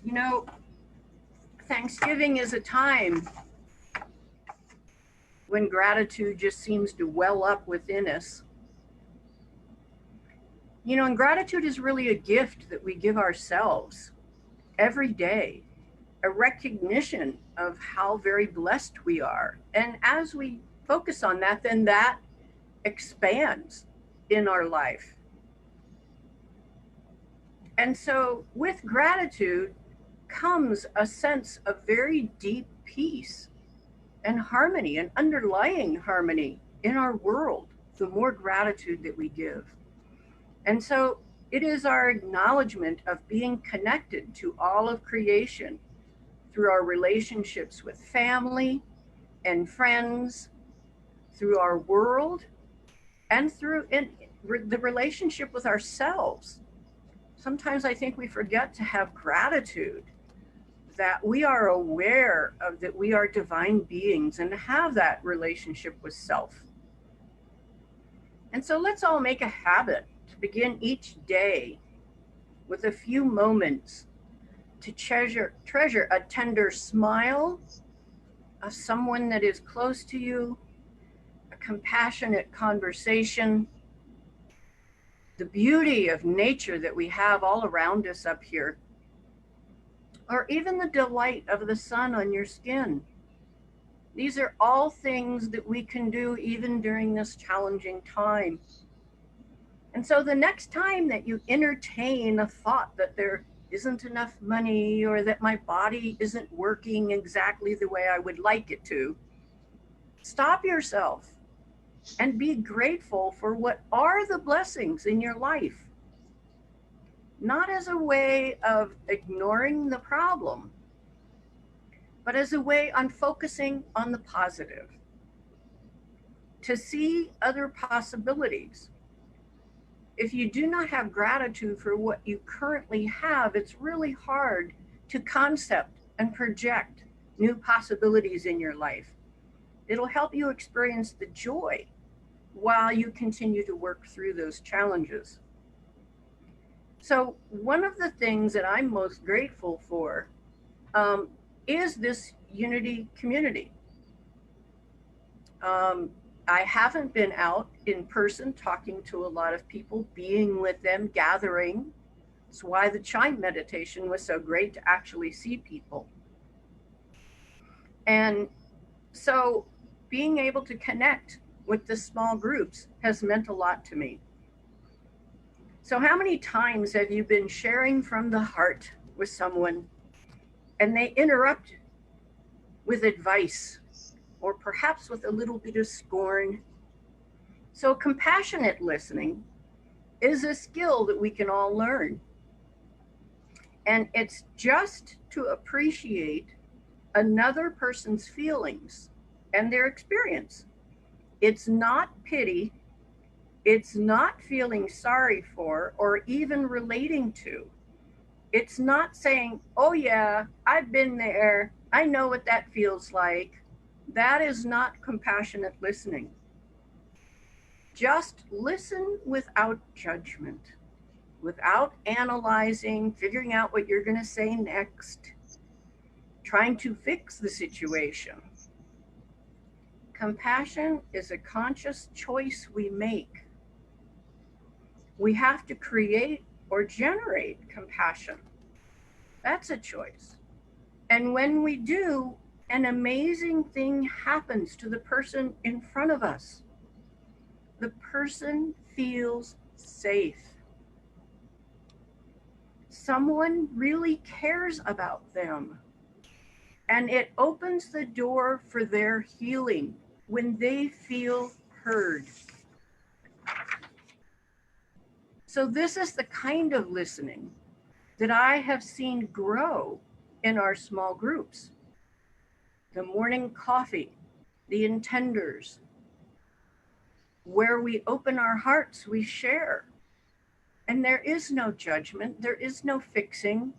You know, Thanksgiving is a time when gratitude just seems to well up within us. And gratitude is really a gift that we give ourselves every day, a recognition of how very blessed we are. And as we focus on that, then that expands in our life. And so, with gratitude comes a sense of very deep peace and harmony, and underlying harmony in our world, the more gratitude that we give. And so, it is our acknowledgement of being connected to all of creation through our relationships with family and friends, through our world, and through the relationship with ourselves. Sometimes I think we forget to have gratitude, that we are aware of that we are divine beings and have that relationship with self. And so let's all make a habit to begin each day with a few moments to treasure a tender smile of someone that is close to you, a compassionate conversation, the beauty of nature that we have all around us up here, or even the delight of the sun on your skin. These are all things that we can do even during this challenging time. And so the next time that you entertain a thought that there isn't enough money or that my body isn't working exactly the way I would like it to, stop yourself and be grateful for what are the blessings in your life. Not as a way of ignoring the problem, but as a way on focusing on the positive, to see other possibilities. If you do not have gratitude for what you currently have, it's really hard to concept and project new possibilities in your life. It'll help you experience the joy while you continue to work through those challenges. So one of the things that I'm most grateful for is this unity community. I haven't been out in person talking to a lot of people, being with them, gathering. That's why the chime meditation was so great, to actually see people. And so being able to connect with the small groups has meant a lot to me. So how many times have you been sharing from the heart with someone and they interrupt with advice, or perhaps with a little bit of scorn? So compassionate listening is a skill that we can all learn. And it's just to appreciate another person's feelings and their experience. It's not pity. It's not feeling sorry for or even relating to. It's not saying, oh yeah, I've been there, I know what that feels like. That is not compassionate listening. Just listen without judgment, without analyzing, figuring out what you're going to say next, trying to fix the situation. Compassion is a conscious choice we make. We have to create or generate compassion. That's a choice. And when we do, an amazing thing happens to the person in front of us. The person feels safe. Someone really cares about them. And it opens the door for their healing when they feel heard. So this is the kind of listening that I have seen grow in our small groups. The morning coffee, the intenders, where we open our hearts, we share. And there is no judgment, there is no fixing.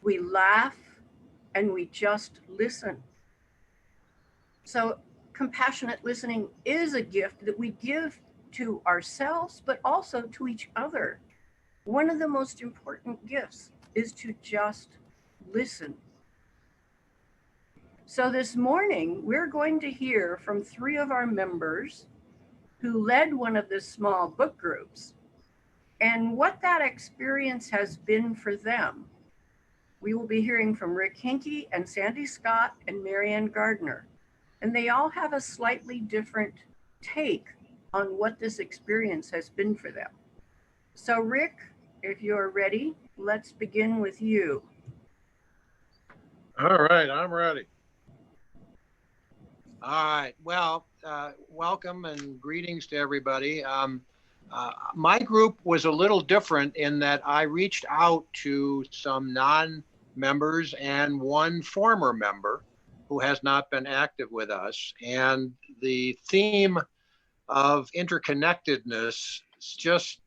We laugh and we just listen. So compassionate listening is a gift that we give to ourselves, but also to each other. One of the most important gifts is to just listen. So this morning, we're going to hear from three of our members who led one of the small book groups and what that experience has been for them. We will be hearing from Rick Hinkey and Sandee Scott and Maryann Gardner, and they all have a slightly different take on what this experience has been for them. So Rick, if you're ready, let's begin with you. All right, I'm ready. All right, well, welcome and greetings to everybody. My group was a little different in that I reached out to some non-members and one former member who has not been active with us. And the theme of interconnectedness just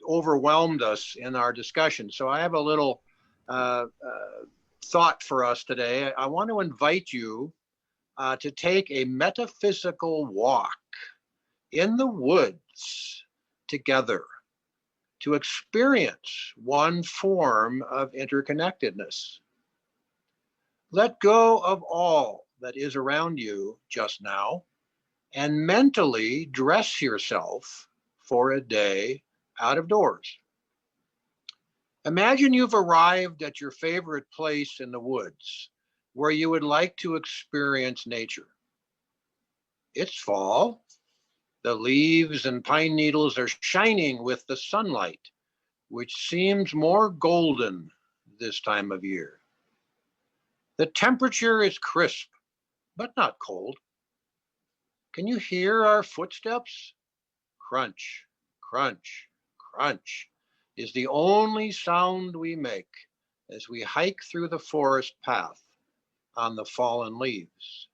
overwhelmed us in our discussion. So I have a little thought for us today. I want to invite you to take a metaphysical walk in the woods together to experience one form of interconnectedness. Let go of all that is around you just now and mentally dress yourself for a day out of doors. Imagine you've arrived at your favorite place in the woods where you would like to experience nature. It's fall. The leaves and pine needles are shining with the sunlight, which seems more golden this time of year. The temperature is crisp, but not cold. Can you hear our footsteps? Crunch, crunch, crunch is the only sound we make as we hike through the forest path on the fallen leaves.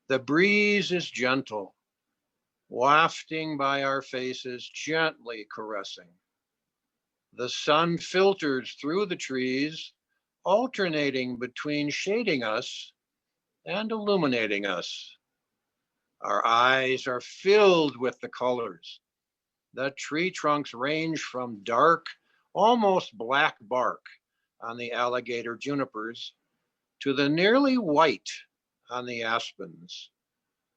The breeze is gentle, wafting by our faces, gently caressing. The sun filters through the trees, alternating between shading us and illuminating us. Our eyes are filled with the colors. The tree trunks range from dark, almost black bark on the alligator junipers to the nearly white on the aspens.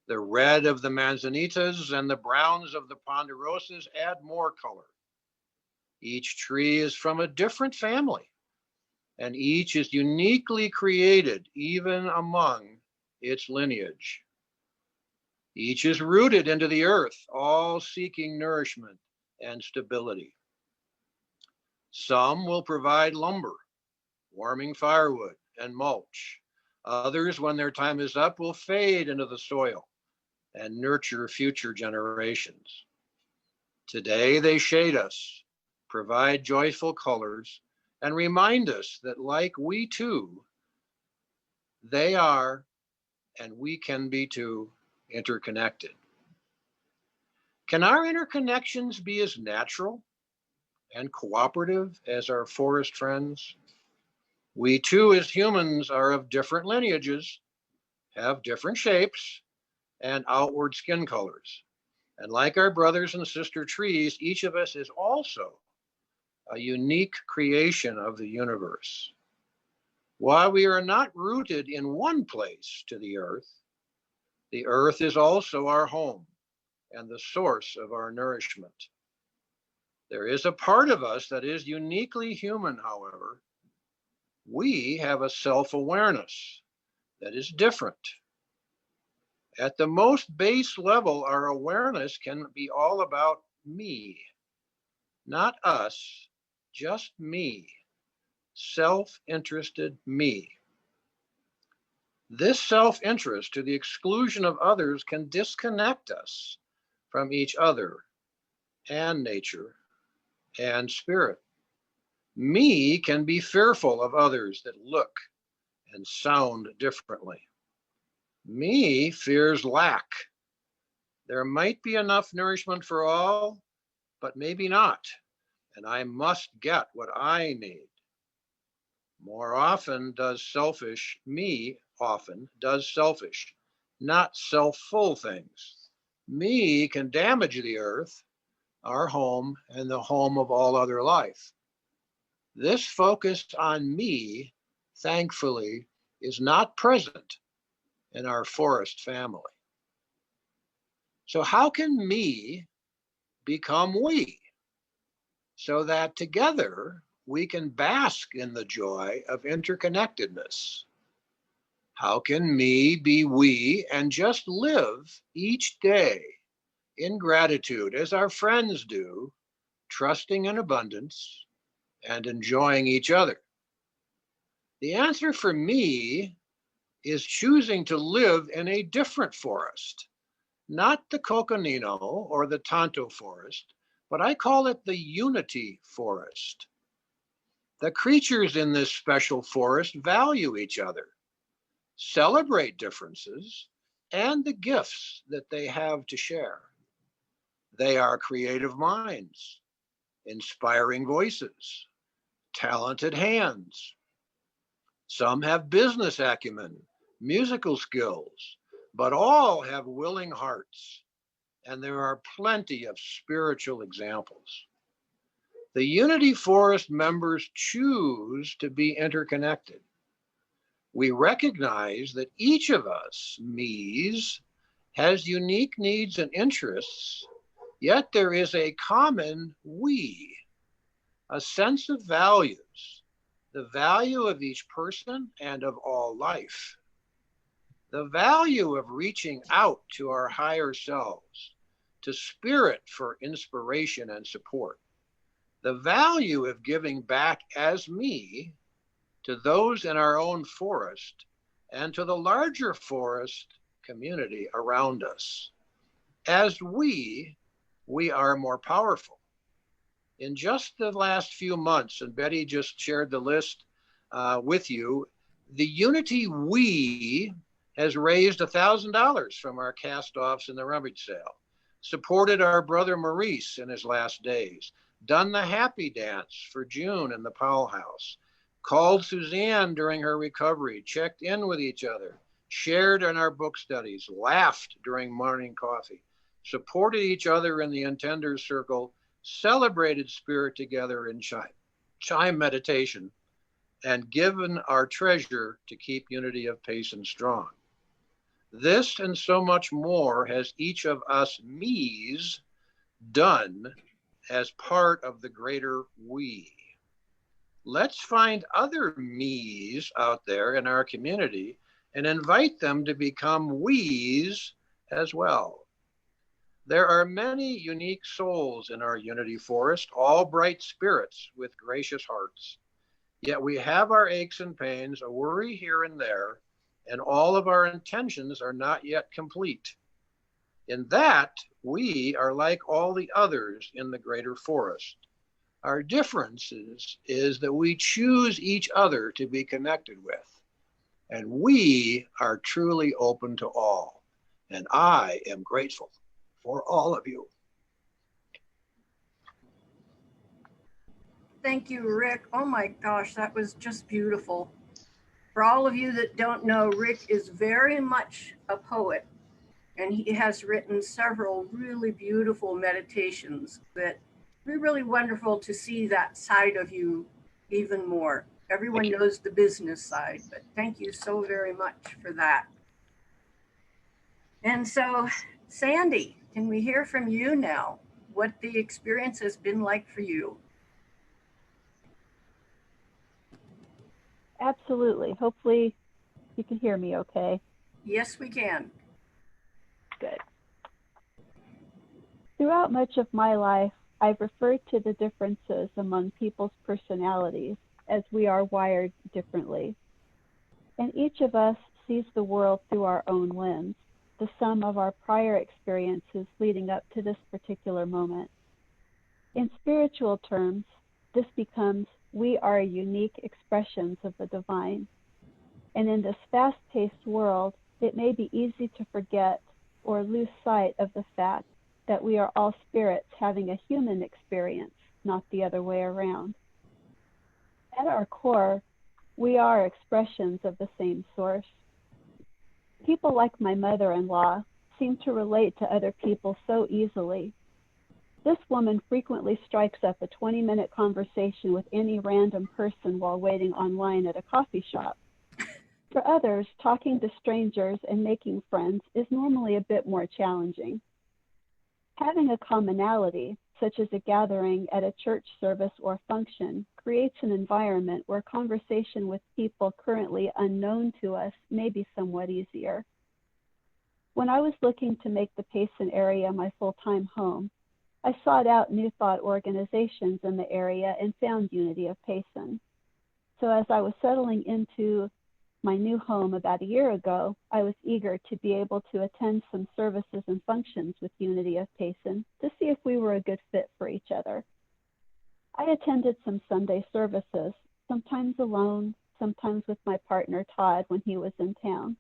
The red of the manzanitas and the browns of the ponderosas add more color. Each tree is from a different family, and each is uniquely created even among its lineage. Each is rooted into the earth, all seeking nourishment and stability. Some will provide lumber, warming firewood, and mulch. Others, when their time is up, will fade into the soil and nurture future generations. Today, they shade us, provide joyful colors, and remind us that, like we too, they are, and we can be too, interconnected. Can our interconnections be as natural and cooperative as our forest friends? We too, as humans, are of different lineages, have different shapes, and outward skin colors. And like our brothers and sister trees, each of us is also a unique creation of the universe. While we are not rooted in one place to the earth is also our home and the source of our nourishment. There is a part of us that is uniquely human, however. We have a self-awareness that is different. At the most base level, our awareness can be all about me, not us, just me, self-interested me. This self-interest to the exclusion of others can disconnect us from each other and nature and spirit. Me can be fearful of others that look and sound differently. Me fears lack. There might be enough nourishment for all, but maybe not, and I must get what I need. More often does selfish, me often does selfish, not self-full things. Me can damage the earth, our home, and the home of all other life. This focus on me thankfully, is not present in our forest family. So, how can me become we so that together we can bask in the joy of interconnectedness? How can me be we and just live each day in gratitude as our friends do, trusting in abundance and enjoying each other? The answer for me is choosing to live in a different forest, not the Coconino or the Tonto forest, but I call it the unity forest. The creatures in this special forest value each other, celebrate differences, and the gifts that they have to share. They are creative minds, inspiring voices, talented hands. Some have business acumen, musical skills, but all have willing hearts, and there are plenty of spiritual examples. The Unity Forest members choose to be interconnected. We recognize that each of us, me's, has unique needs and interests, yet there is a common we, a sense of values, the value of each person and of all life, the value of reaching out to our higher selves, to spirit for inspiration and support, the value of giving back as me to those in our own forest and to the larger forest community around us. As we are more powerful. In just the last few months, and Betty just shared the list with you, the Unity We has raised $1,000 from our cast-offs in the rummage sale, supported our brother Maurice in his last days, done the happy dance for June in the Powell House, called Suzanne during her recovery, checked in with each other, shared in our book studies, laughed during morning coffee, supported each other in the intenders circle, celebrated spirit together in chime meditation, and given our treasure to keep unity of pace and strong. This and so much more has each of us me's done as part of the greater we. Let's find other me's out there in our community and invite them to become we's as well. There are many unique souls in our Unity Forest, all bright spirits with gracious hearts. Yet we have our aches and pains, a worry here and there, and all of our intentions are not yet complete. In that, we are like all the others in the greater forest. Our difference is that we choose each other to be connected with, and we are truly open to all. And I am grateful for all of you. Thank you, Rick. Oh my gosh, that was just beautiful. For all of you that don't know, Rick is very much a poet, and he has written several really beautiful meditations that be really wonderful to see that side of you even more. Everyone knows the business side, but thank you so very much for that. And so, Sandee, can we hear from you now? What the experience has been like for you? Absolutely. Hopefully you can hear me okay. Yes, we can. Good. Throughout much of my life, I've referred to the differences among people's personalities as we are wired differently. And each of us sees the world through our own lens, the sum of our prior experiences leading up to this particular moment. In spiritual terms, this becomes we are unique expressions of the divine. And in this fast-paced world, it may be easy to forget or lose sight of the fact that we are all spirits having a human experience, not the other way around. At our core, we are expressions of the same source. People like my mother-in-law seem to relate to other people so easily. This woman frequently strikes up a 20-minute conversation with any random person while waiting online at a coffee shop. For others, talking to strangers and making friends is normally a bit more challenging. Having a commonality, such as a gathering at a church service or function, creates an environment where conversation with people currently unknown to us may be somewhat easier. When I was looking to make the Payson area my full-time home, I sought out New Thought organizations in the area and found Unity of Payson. So as I was settling into my new home about a year ago, I was eager to be able to attend some services and functions with Unity of Payson to see if we were a good fit for each other. I attended some Sunday services, sometimes alone, sometimes with my partner Todd when he was in town.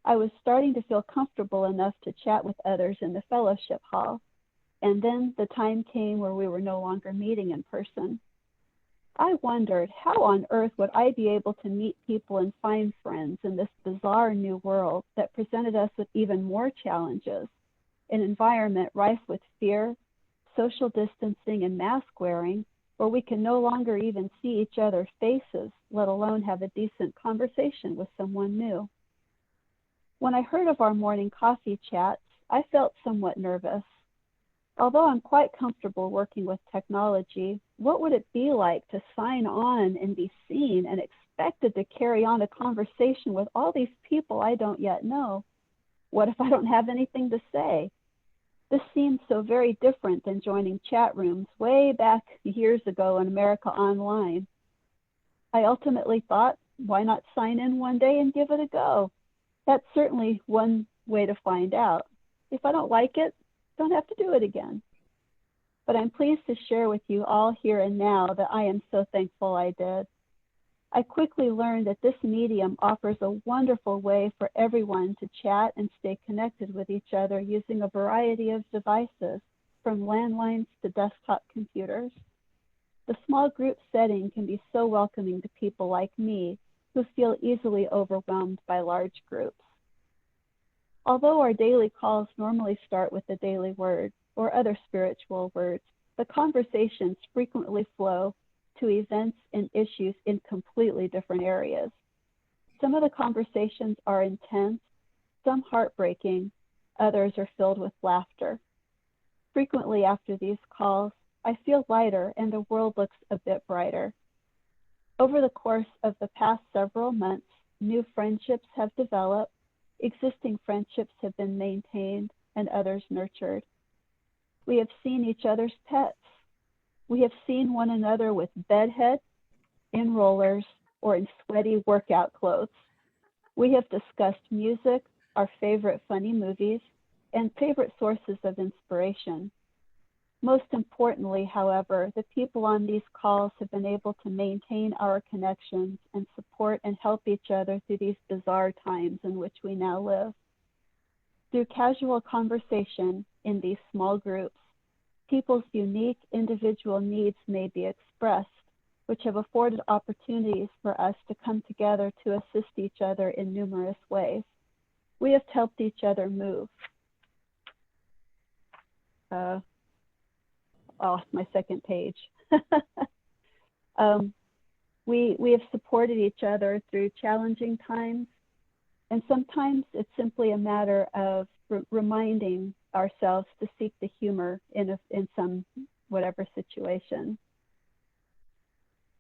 I was starting to feel comfortable enough to chat with others in the fellowship hall, and then the time came where we were no longer meeting in person. I wondered, how on earth would I be able to meet people and find friends in this bizarre new world that presented us with even more challenges, an environment rife with fear, social distancing, and mask wearing, where we can no longer even see each other's faces, let alone have a decent conversation with someone new. When I heard of our morning coffee chats, I felt somewhat nervous. Although I'm quite comfortable working with technology, what would it be like to sign on and be seen and expected to carry on a conversation with all these people I don't yet know? What if I don't have anything to say? This seems so very different than joining chat rooms way back years ago in America Online. I ultimately thought, why not sign in one day and give it a go? That's certainly one way to find out. If I don't like it, don't have to do it again. But I'm pleased to share with you all here and now that I am so thankful I did. I quickly learned that this medium offers a wonderful way for everyone to chat and stay connected with each other using a variety of devices, from landlines to desktop computers. The small group setting can be so welcoming to people like me who feel easily overwhelmed by large groups. Although our daily calls normally start with the daily word or other spiritual words, the conversations frequently flow to events and issues in completely different areas. Some of the conversations are intense, some heartbreaking, others are filled with laughter. Frequently after these calls, I feel lighter and the world looks a bit brighter. Over the course of the past several months, new friendships have developed, existing friendships have been maintained, and others nurtured. We have seen each other's pets. We have seen one another with bedhead, in rollers, or in sweaty workout clothes. We have discussed music, our favorite funny movies, and favorite sources of inspiration. Most importantly, however, the people on these calls have been able to maintain our connections and support and help each other through these bizarre times in which we now live. Through casual conversation in these small groups, people's unique individual needs may be expressed, which have afforded opportunities for us to come together to assist each other in numerous ways. We have helped each other move. My second page. We have supported each other through challenging times, and sometimes it's simply a matter of reminding ourselves to seek the humor in some whatever situation.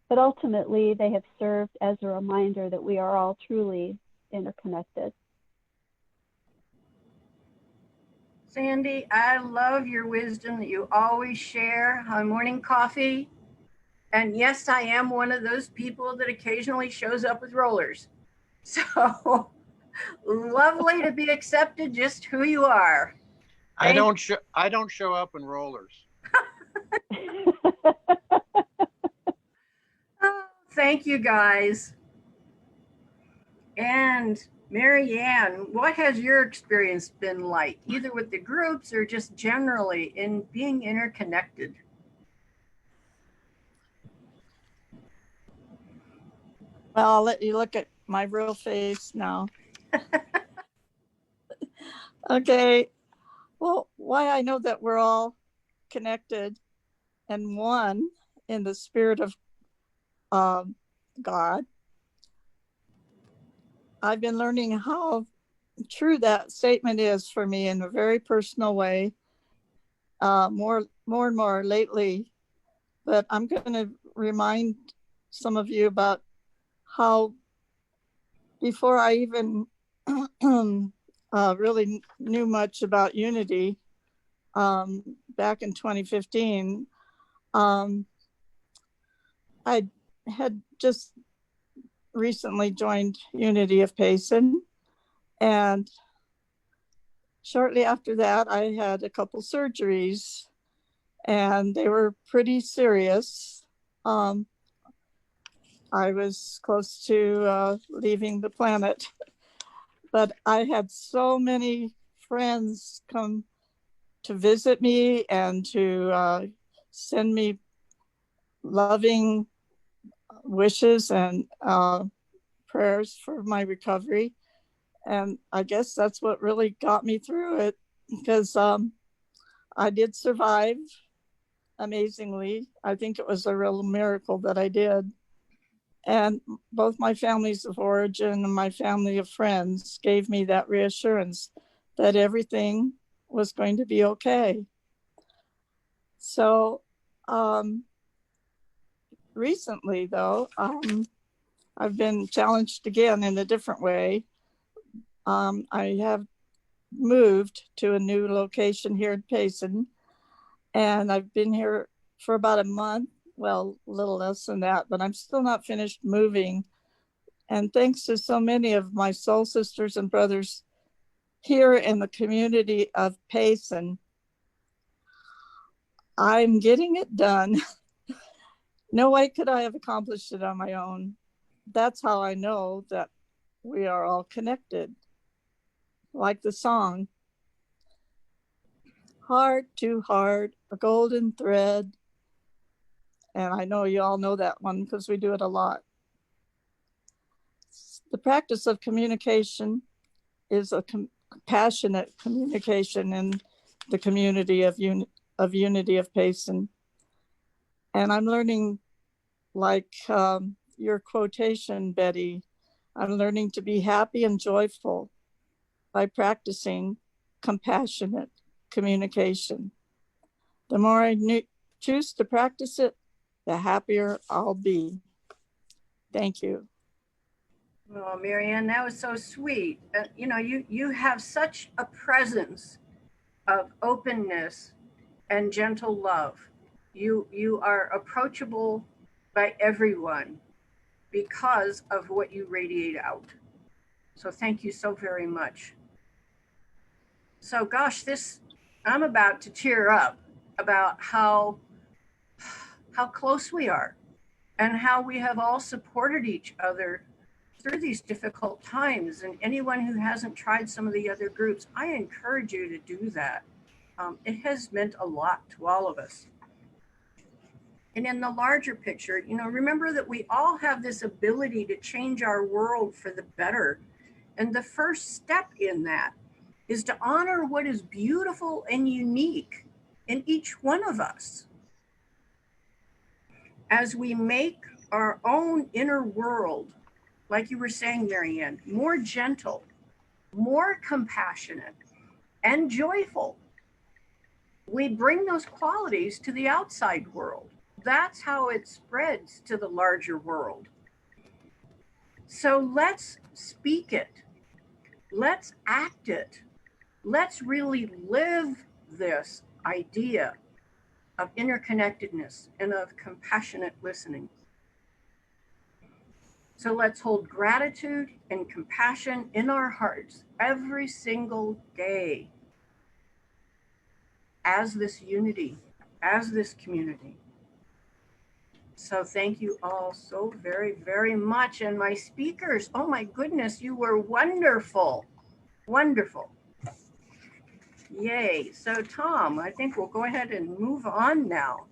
But ultimately, they have served as a reminder that we are all truly interconnected. Sandee, I love your wisdom that you always share on morning coffee. And yes, I am one of those people that occasionally shows up with rollers. So lovely to be accepted just who you are. I don't show up in rollers. Oh, thank you guys. And Maryann, what has your experience been like, either with the groups or just generally in being interconnected? Well, I'll let you look at my real face now. Okay. Well, why I know that we're all connected and one in the spirit of God, I've been learning how true that statement is for me in a very personal way, more and more lately. But I'm going to remind some of you about how before I even really knew much about unity, back in 2015, I had just recently joined Unity of Payson, and shortly after that, I had a couple surgeries, and they were pretty serious. I was close to leaving the planet, but I had so many friends come to visit me and to send me loving wishes and prayers for my recovery. And I guess that's what really got me through it, because I did survive amazingly. I think it was a real miracle that I did. And both my families of origin and my family of friends gave me that reassurance that everything was going to be okay. So recently, though, I've been challenged again in a different way. I have moved to a new location here in Payson, and I've been here for about a month. Well, a little less than that, but I'm still not finished moving. And thanks to so many of my soul sisters and brothers here in the community of Payson, I'm getting it done. No way could I have accomplished it on my own. That's how I know that we are all connected. Like the song, heart to heart, a golden thread. And I know you all know that one because we do it a lot. The practice of communication is a compassionate communication in the community of Unity of Payson. And I'm learning, like your quotation, Betty, I'm learning to be happy and joyful by practicing compassionate communication. The more I choose to practice it, the happier I'll be. Thank you. Oh, Maryann, that was so sweet. You know, you have such a presence of openness and gentle love. You are approachable by everyone because of what you radiate out. So thank you so very much. So gosh, this I'm about to tear up about how close we are and how we have all supported each other through these difficult times. And anyone who hasn't tried some of the other groups, I encourage you to do that. It has meant a lot to all of us. And in the larger picture, you know, remember that we all have this ability to change our world for the better. And the first step in that is to honor what is beautiful and unique in each one of us. As we make our own inner world, like you were saying, Maryann, more gentle, more compassionate, and joyful, we bring those qualities to the outside world. That's how it spreads to the larger world. So let's speak it. Let's act it. Let's really live this idea of interconnectedness and of compassionate listening. So let's hold gratitude and compassion in our hearts every single day as this unity, as this community. So thank you all so very, very much. And my speakers, oh my goodness, you were wonderful. Wonderful. Yay. So Tom, I think we'll go ahead and move on now.